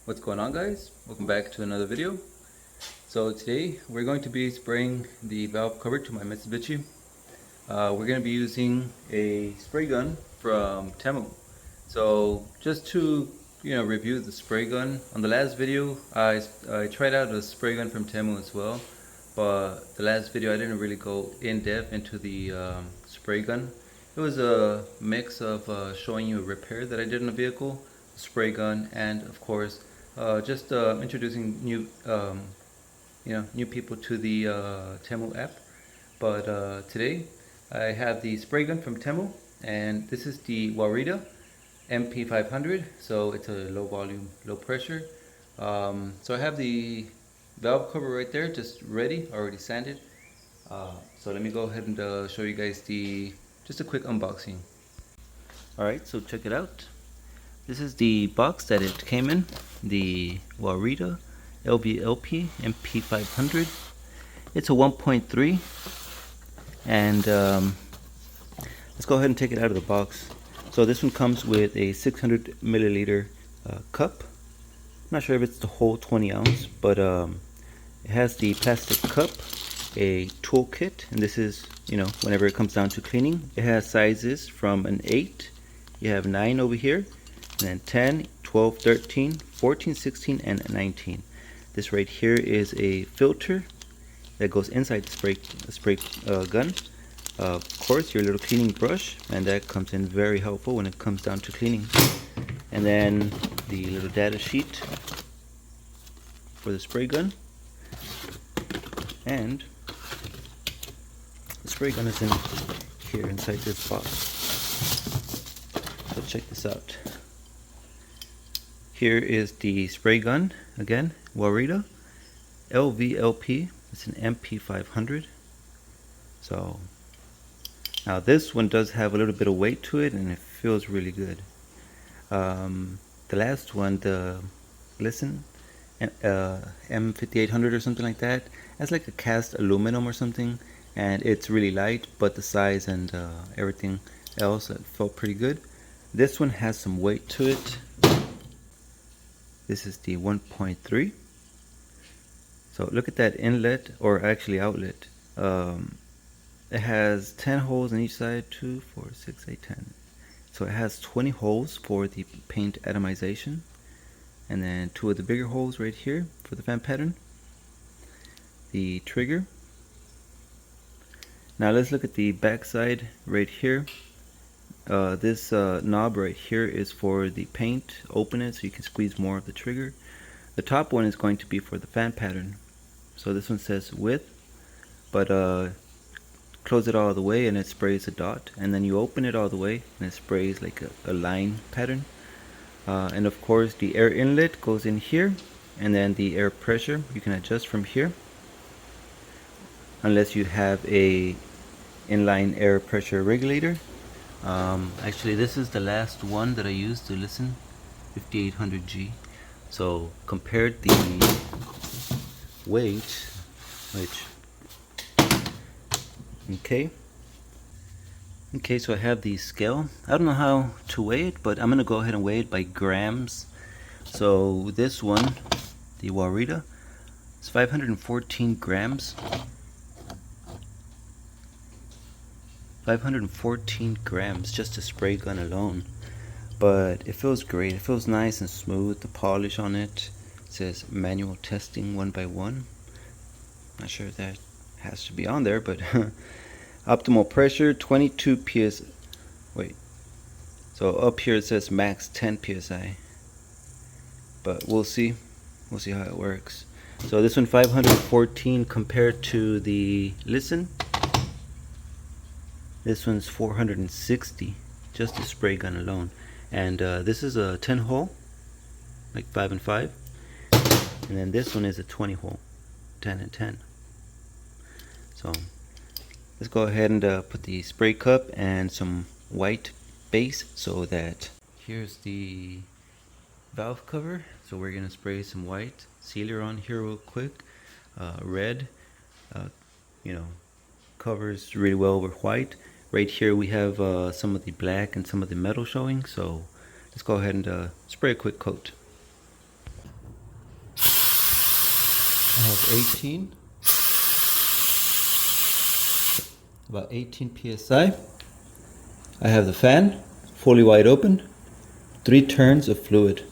What's going on, guys? Welcome back to another video. So today we're going to be spraying the valve cover to my Mitsubishi. We're going to be using a spray gun from Temu. So just to review the spray gun, on the last video I tried out a spray gun from Temu as well, but the last video I didn't really go in depth into the spray gun. It was a mix of showing you a repair that I did in a vehicle, the spray gun, and of course just introducing new people to the Temu app. But today I have the spray gun from Temu, and this is the Auarita MP-500. So it's a low volume, low pressure. So I have the valve cover right there, just ready, already sanded. So let me go ahead and show you guys just a quick unboxing. Alright, so check it out. This is the box that it came in, the Auarita LVLP MP-500. It's a 1.3, and let's go ahead and take it out of the box. So this one comes with a 600 milliliter cup. I'm not sure if it's the whole 20 ounce, but it has the plastic cup, a toolkit, and this is, whenever it comes down to cleaning. It has sizes from an 8, you have 9 over here, and then 10, 12, 13, 14, 16, and 19. This right here is a filter that goes inside the spray gun. Of course, your little cleaning brush, and that comes in very helpful when it comes down to cleaning. And then the little data sheet for the spray gun. And the spray gun is in here inside this box. So check this out. Here is the spray gun, again, Auarita LVLP. It's an MP-500. So now this one does have a little bit of weight to it, and it feels really good. The last one, the Lisson M5800 or something like that, that's like a cast aluminum or something, and it's really light, but the size and everything else, it felt pretty good. This one has some weight to it. This is the 1.3. So look at that inlet, or actually outlet. It has 10 holes on each side, 2, 4, 6, 8, 10. So it has 20 holes for the paint atomization, and then 2 of the bigger holes right here for the fan pattern. The trigger. Now let's look at the back side right here. This knob right here is for the paint. Open it so you can squeeze more of the trigger. The top one is going to be for the fan pattern. So this one says width, but close it all the way and it sprays a dot, and then you open it all the way and it sprays like a line pattern. And of course the air inlet goes in here, and then the air pressure you can adjust from here, unless you have a inline air pressure regulator. Actually, this is the last one that I used, the Lisson M5800G. So compared the weight, okay, so I have the scale. I don't know how to weigh it, but I'm gonna go ahead and weigh it by grams. So this one, the Auarita, is 514 grams. 514 grams, just a spray gun alone. But it feels great. It feels nice and smooth. The polish on it says manual testing 1 by 1. Not sure if that has to be on there, but optimal pressure 22 psi. Wait, so up here it says max 10 psi, but we'll see how it works. So this one 514 compared to the Lisson. This one's 460, just a spray gun alone. And this is a 10 hole, like 5 and 5. And then this one is a 20 hole, 10 and 10. So let's go ahead and put the spray cup and some white base, so that here's the valve cover. So we're gonna spray some white sealer on here real quick. Red, covers really well with white. Right here we have some of the black and some of the metal showing, so let's go ahead and spray a quick coat. I have about 18 psi. I have the fan fully wide open, 3 turns of fluid.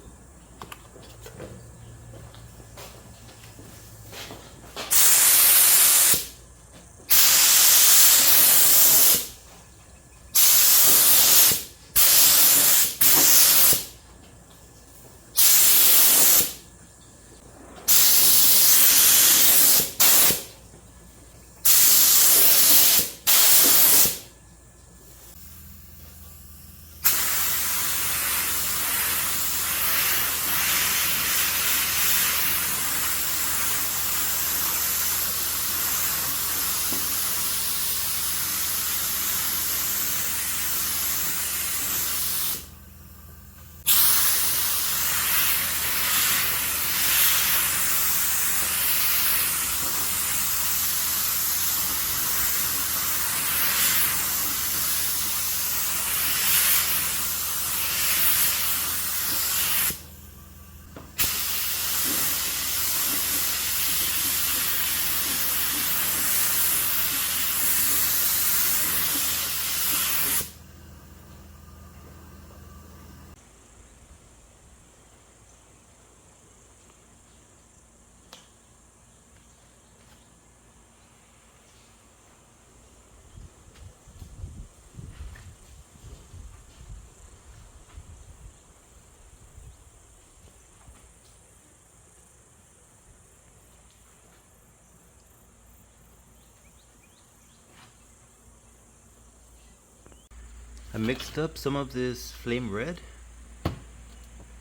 I mixed up some of this flame red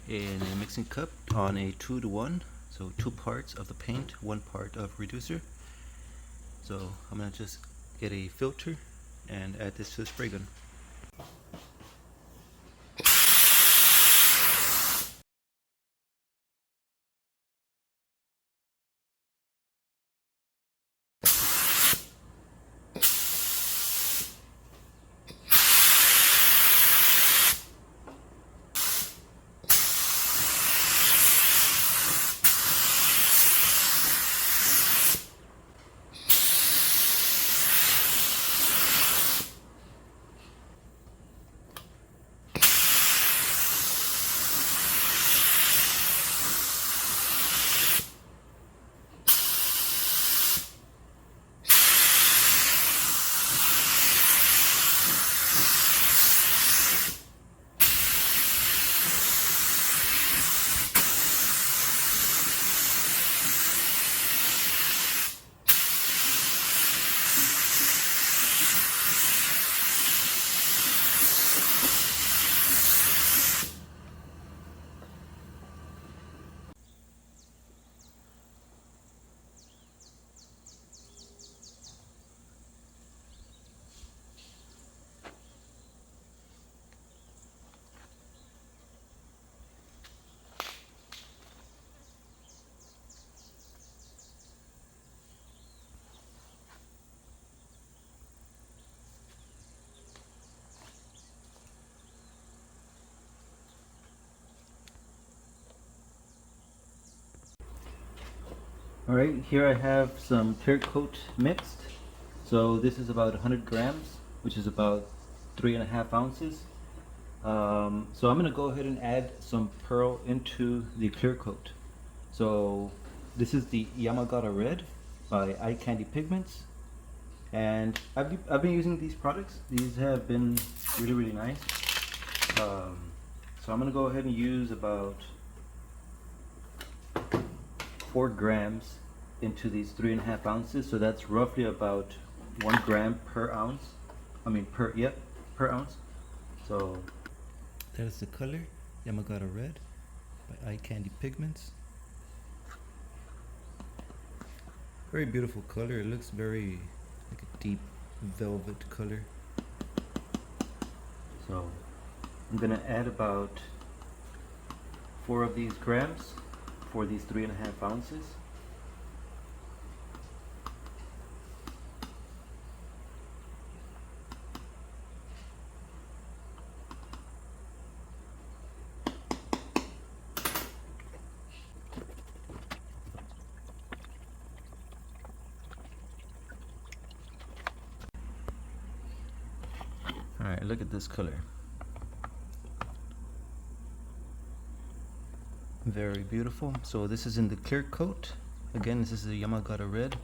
in a mixing cup on a 2-to-1, so 2 parts of the paint, 1 part of reducer. So I'm gonna just get a filter and add this to the spray gun. Alright, here I have some clear coat mixed. So this is about 100 grams, which is about 3.5 ounces. So I'm going to go ahead and add some pearl into the clear coat. So this is the Yamagata Red by Eye Candy Pigments. And I've been using these products. These have been really nice. So I'm going to go ahead and use about 4 grams into these 3.5 ounces, so that's roughly about 1 gram per ounce. Per ounce. So that is the color, Yamagata Red by Eye Candy Pigments. Very beautiful color. It looks very like a deep velvet color. So I'm gonna add about 4 of these grams for these 3.5 ounces. look at this color. Very beautiful. So this is in the clear coat. Again, this is the Yamagata Red.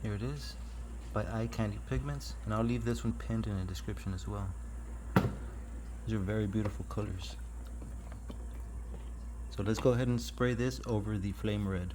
Here it is, by Eye Candy Pigments, and I'll leave this one pinned in the description as well. These are very beautiful colors. So let's go ahead and spray this over the flame red.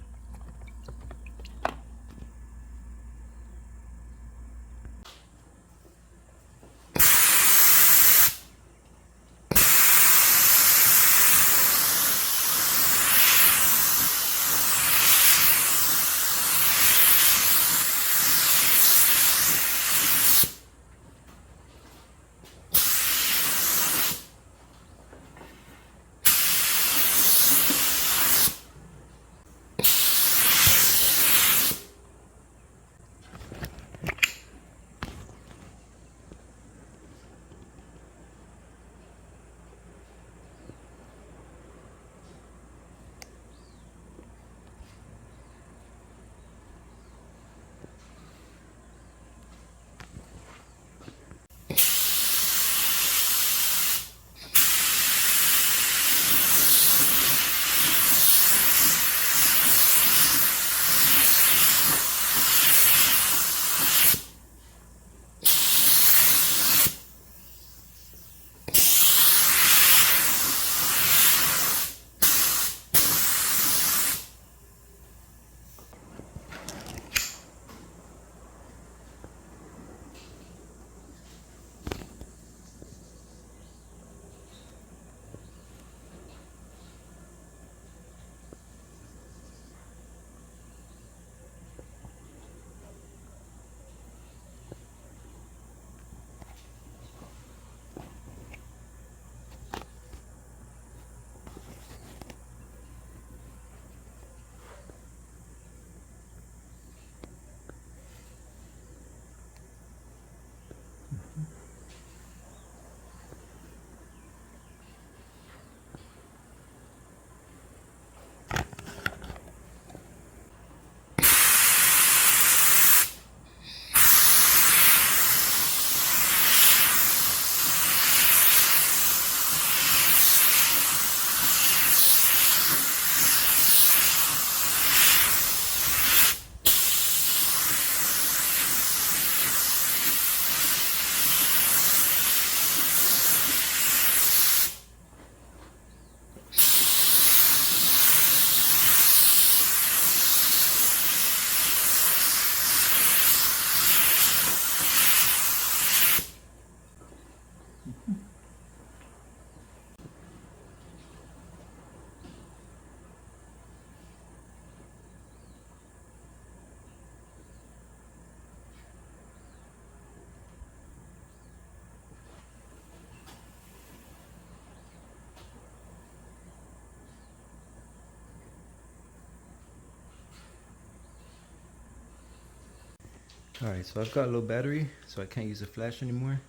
Alright, so I've got a low battery, so I can't use a flash anymore,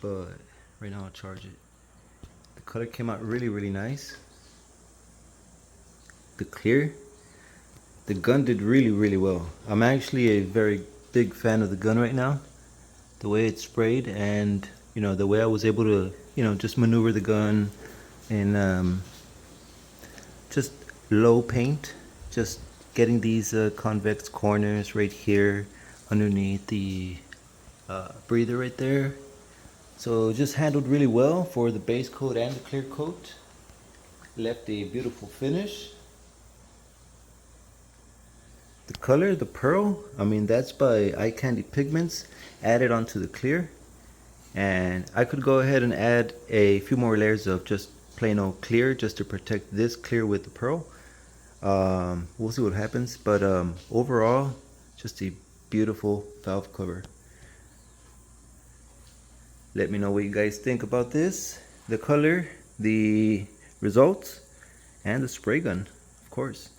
but right now I'll charge it. The color came out really nice. The clear, the gun did really well. I'm actually a very big fan of the gun right now. The way it sprayed, and you know, the way I was able to, you know, just maneuver the gun in just low paint, just getting these convex corners right here underneath the breather right there. So just handled really well for the base coat and the clear coat. Left a beautiful finish. The color, the pearl, I mean, that's by Eye Candy Pigments, added onto the clear. And I could go ahead and add a few more layers of just plain old clear just to protect this clear with the pearl. We'll see what happens, but overall, just a beautiful valve cover. Let me know what you guys think about this, the color, the results, and the spray gun, of course.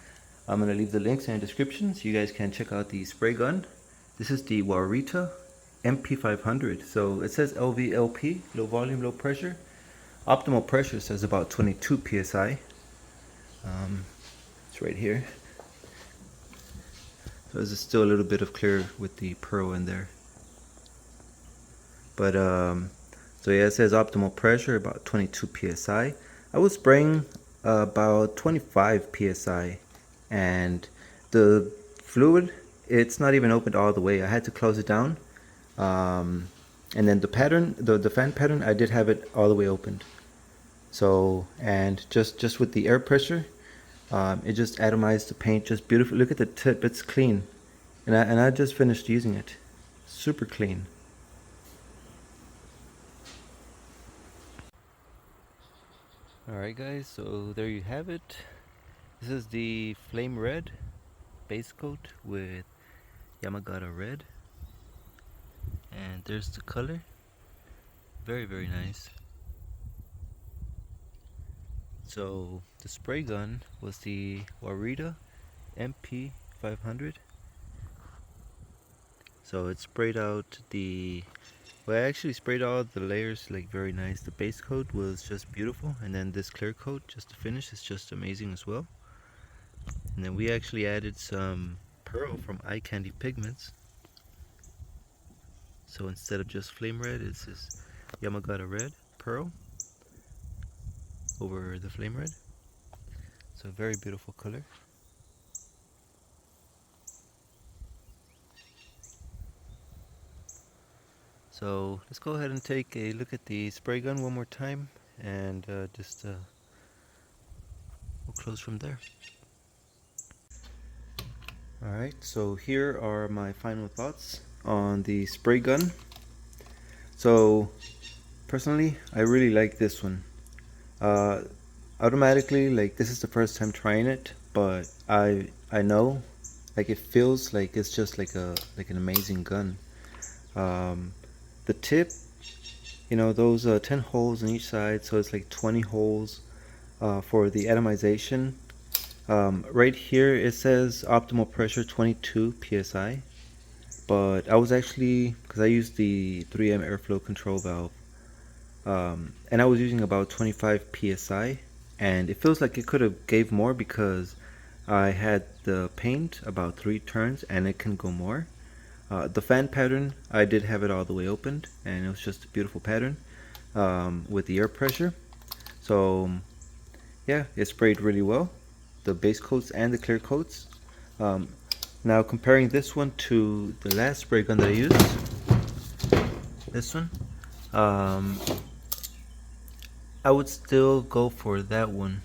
I'm going to leave the links in the description so you guys can check out the spray gun. This is the Auarita MP-500. So it says LVLP, low volume, low pressure. Optimal pressure says about 22 psi. It's right here. So there's still a little bit of clear with the pearl in there. But so yeah, it says optimal pressure about 22 psi. I was spraying about 25 psi, and the fluid, it's not even opened all the way. I had to close it down. And then the pattern, the fan pattern, I did have it all the way opened. So, and just with the air pressure, it just atomized the paint just beautiful. Look at the tip, it's clean. And I just finished using it. Super clean. Alright guys, so there you have it. This is the Flame Red base coat with Yamagata Red. And there's the color. Very nice. So the spray gun was the Auarita MP-500. So it sprayed out the, well, I actually sprayed all the layers like very nice. The base coat was just beautiful, and then this clear coat, just to finish, is just amazing as well. And then we actually added some pearl from Eye Candy Pigments. So instead of just Flame Red, it's this Yamagata Red pearl over the Flame Red. So very beautiful color. So let's go ahead and take a look at the spray gun one more time, and we'll close from there. Alright, so here are my final thoughts on the spray gun. So personally, I really like this one. Automatically, like, this is the first time trying it, but I know, like, it feels like it's just like an amazing gun. The tip, you know, those 10 holes on each side, so it's like 20 holes for the atomization. Right here it says optimal pressure 22 psi, but I was actually, because I used the 3M airflow control valve, and I was using about 25 psi, and it feels like it could have gave more because I had the paint about 3 turns and it can go more. The fan pattern, I did have it all the way opened, and it was just a beautiful pattern with the air pressure. So yeah, it sprayed really well, the base coats and the clear coats. Now comparing this one to the last spray gun that I used, this one, I would still go for that one.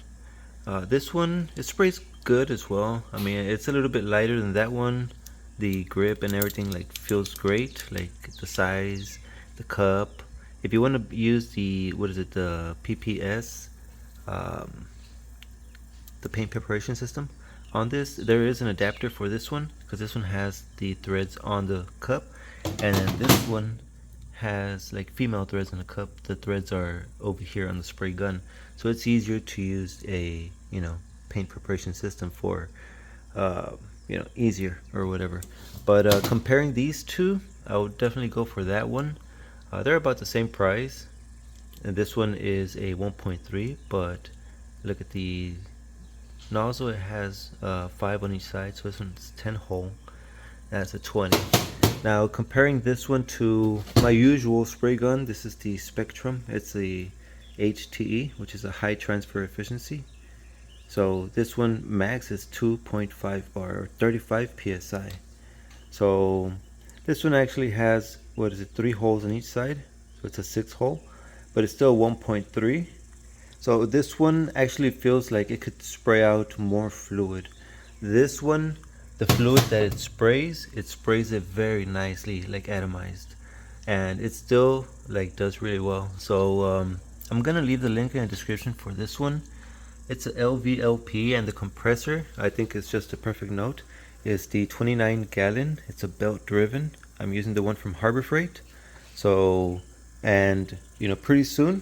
This one, it sprays good as well. I mean, it's a little bit lighter than that one. The grip and everything like feels great, like the size, the cup. If you want to use the, what is it, the PPS, the paint preparation system, on this there is an adapter for this one, because this one has the threads on the cup, and then this one has like female threads on the cup. The threads are over here on the spray gun, so it's easier to use a, you know, paint preparation system for you know, easier or whatever. But comparing these two, I would definitely go for that one. They're about the same price, and this one is a 1.3, but look at the nozzle, it has 5 on each side, so this one's 10 hole, that's a 20. Now comparing this one to my usual spray gun, this is the Spectrum. It's the HTE, which is a high transfer efficiency. So this one max is 2.5 bar, or 35 psi. So this one actually has, what is it, 3 holes on each side, so it's a 6 hole, but it's still 1.3. So this one actually feels like it could spray out more fluid. This one, the fluid that it sprays it very nicely, like atomized, and it still like does really well. So I'm gonna leave the link in the description for this one. It's a LVLP, and the compressor, I think it's just a perfect note, is the 29 gallon. It's a belt driven. I'm using the one from Harbor Freight. So, and you know, pretty soon.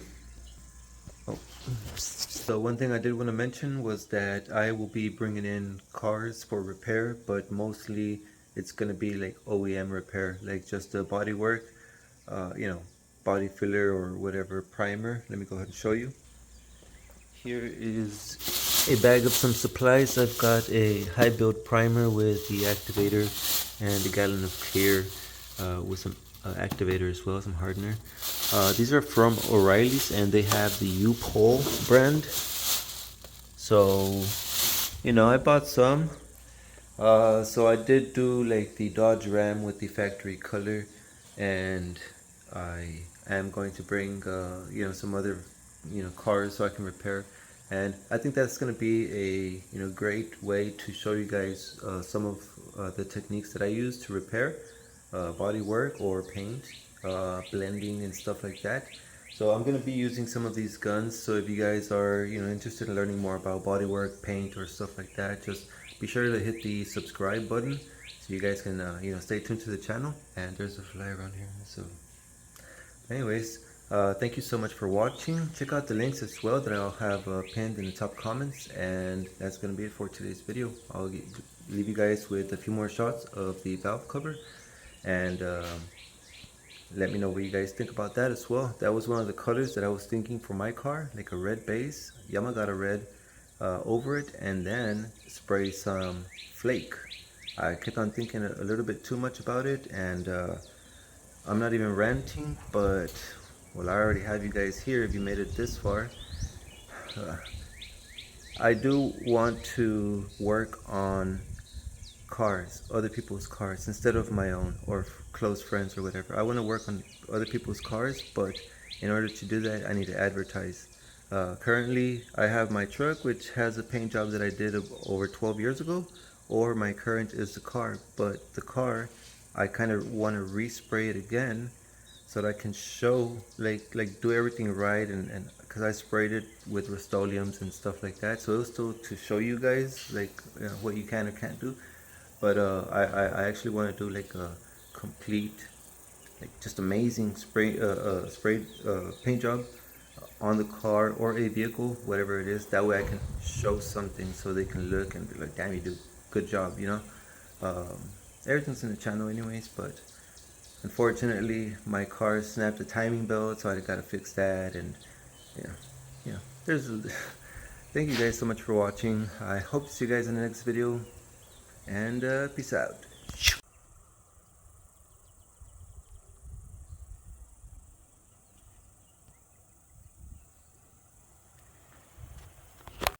So one thing I did want to mention was that I will be bringing in cars for repair, but mostly it's going to be like OEM repair, like just the body work, you know, body filler or whatever, primer. Let me go ahead and show you. Here is a bag of some supplies. I've got a high build primer with the activator and a gallon of clear with some activator as well, some hardener. These are from O'Reilly's and they have the U-Pole brand. So, you know, I bought some. So I did do like the Dodge Ram with the factory color, and I am going to bring you know, some other, you know, cars so I can repair. And I think that's going to be a, you know, great way to show you guys some of the techniques that I use to repair body work or paint, blending and stuff like that. So I'm going to be using some of these guns. So if you guys are, you know, interested in learning more about bodywork, paint, or stuff like that, just be sure to hit the subscribe button so you guys can, you know, stay tuned to the channel. And there's a fly around here. So, anyways, thank you so much for watching. Check out the links as well that I'll have pinned in the top comments. And that's going to be it for today's video. I'll leave you guys with a few more shots of the valve cover. And let me know what you guys think about that as well. That was one of the colors that I was thinking for my car, like a red base, Yamagata Red over it, and then spray some flake. I kept on thinking a little bit too much about it, and I'm not even ranting, but well, I already have you guys here if you made it this far. I do want to work on cars, other people's cars, instead of my own or close friends or whatever. I want to work on other people's cars, but in order to do that, I need to advertise. Currently, I have my truck, which has a paint job that I did over 12 years ago, or my current is the car. But the car, I kind of want to respray it again so that I can show, like do everything right, and because I sprayed it with Rust-Oleums and stuff like that, so it was still to show you guys like, you know, what you can or can't do. But I actually want to do like a complete, like just amazing spray paint job on the car or a vehicle, whatever it is. That way I can show something so they can look and be like, damn, you do good job, you know. um, Everything's in the channel anyways, but unfortunately my car snapped the timing belt, so I gotta fix that. And yeah, yeah, there's thank you guys so much for watching. I hope to see you guys in the next video, and peace out.